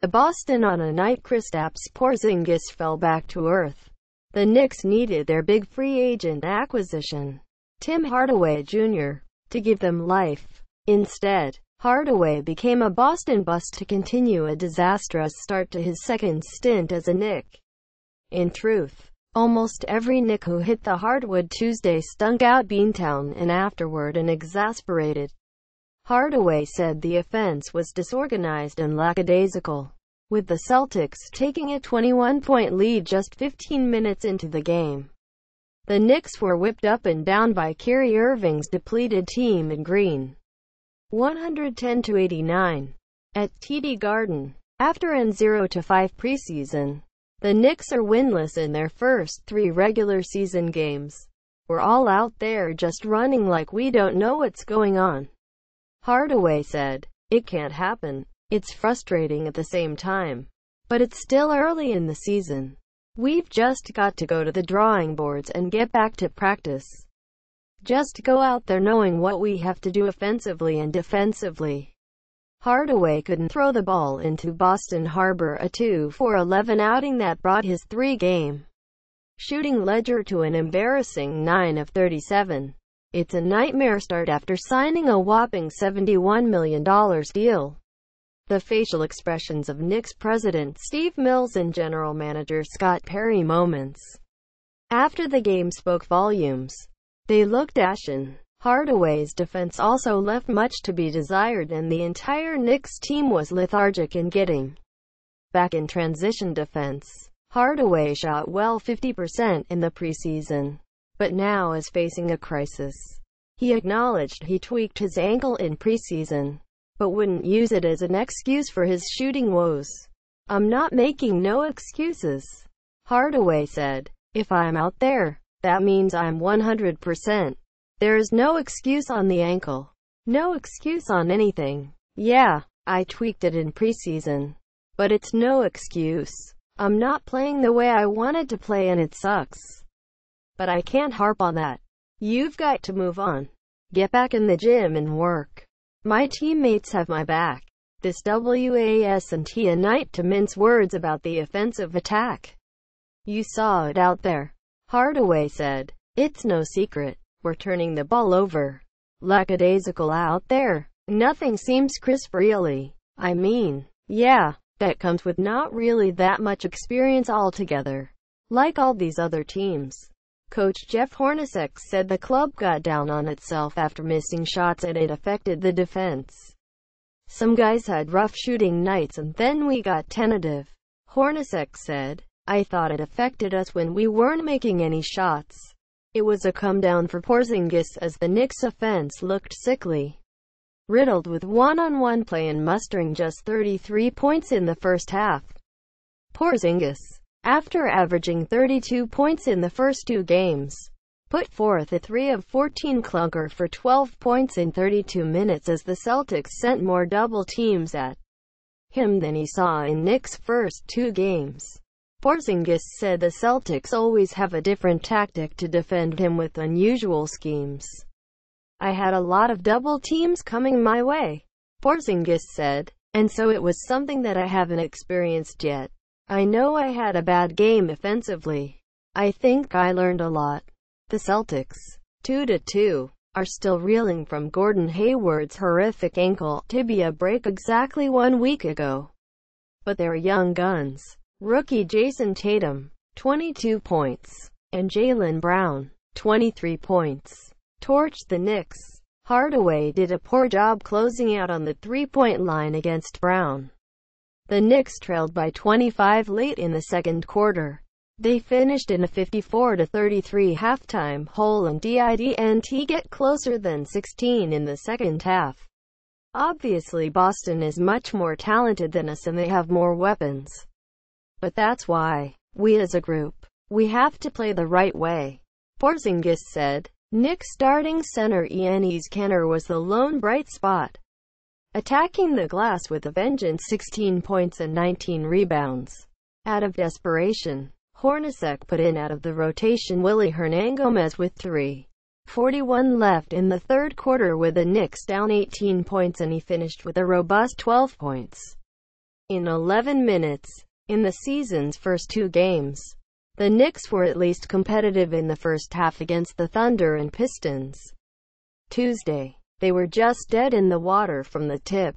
Boston on a night Kristaps Porzingis fell back to earth. The Knicks needed their big free agent acquisition, Tim Hardaway Jr., to give them life. Instead, Hardaway became a Boston bust to continue a disastrous start to his second stint as a Knick. In truth, almost every Knick who hit the hardwood Tuesday stunk out Beantown and afterward and exasperated. Hardaway said the offense was disorganized and lackadaisical, with the Celtics taking a 21-point lead just 15 minutes into the game. The Knicks were whipped up and down by Kyrie Irving's depleted team in green, 110-89, at TD Garden. After an 0-5 preseason, the Knicks are winless in their first 3 regular season games. We're all out there just running like we don't know what's going on, Hardaway said. It can't happen. It's frustrating at the same time. But it's still early in the season. We've just got to go to the drawing boards and get back to practice. Just go out there knowing what we have to do offensively and defensively. Hardaway couldn't throw the ball into Boston Harbor, a 2-for-11 outing that brought his 3-game shooting ledger to an embarrassing 9 of 37. It's a nightmare start after signing a whopping $71 million deal. The facial expressions of Knicks president Steve Mills and general manager Scott Perry moments after the game spoke volumes. They looked ashen. Hardaway's defense also left much to be desired, and the entire Knicks team was lethargic in getting back in transition defense. Hardaway shot well 50% in the preseason, but now is facing a crisis. He acknowledged he tweaked his ankle in preseason, but wouldn't use it as an excuse for his shooting woes. I'm not making no excuses, Hardaway said. If I'm out there, that means I'm 100%. There is no excuse on the ankle. No excuse on anything. Yeah, I tweaked it in preseason, but it's no excuse. I'm not playing the way I wanted to play and it sucks. But I can't harp on that. You've got to move on. Get back in the gym and work. My teammates have my back. This wasn't a night to mince words about the offensive attack. You saw it out there, Hardaway said. It's no secret. We're turning the ball over. Lackadaisical out there. Nothing seems crisp really. I mean, yeah, that comes with not really that much experience altogether. Like all these other teams. Coach Jeff Hornacek said the club got down on itself after missing shots and it affected the defense. Some guys had rough shooting nights and then we got tentative, Hornacek said. I thought it affected us when we weren't making any shots. It was a come down for Porzingis as the Knicks offense looked sickly, riddled with one-on-one play and mustering just 33 points in the first half. Porzingis, after averaging 32 points in the first 2 games, put forth a 3 of 14 clunker for 12 points in 32 minutes as the Celtics sent more double teams at him than he saw in Knicks' first 2 games. Porzingis said the Celtics always have a different tactic to defend him with unusual schemes. I had a lot of double teams coming my way, Porzingis said, and so it was something that I haven't experienced yet. I know I had a bad game offensively. I think I learned a lot. The Celtics, 2-2, are still reeling from Gordon Hayward's horrific ankle tibia break exactly 1 week ago. But their young guns, rookie Jason Tatum, 22 points, and Jaylen Brown, 23 points, torched the Knicks. Hardaway did a poor job closing out on the 3-point line against Brown. The Knicks trailed by 25 late in the second quarter. They finished in a 54-33 halftime hole and didn't get closer than 16 in the second half. Obviously Boston is much more talented than us and they have more weapons. But that's why, we as a group, we have to play the right way, Porzingis said. Knicks starting center Enes Kanter was the lone bright spot, attacking the glass with a vengeance, 16 points and 19 rebounds. Out of desperation, Hornacek put in out of the rotation Willy Hernangomez with 3:41 left in the third quarter with the Knicks down 18 points and he finished with a robust 12 points. in 11 minutes. In the season's first two games, the Knicks were at least competitive in the first half against the Thunder and Pistons. Tuesday, they were just dead in the water from the tip.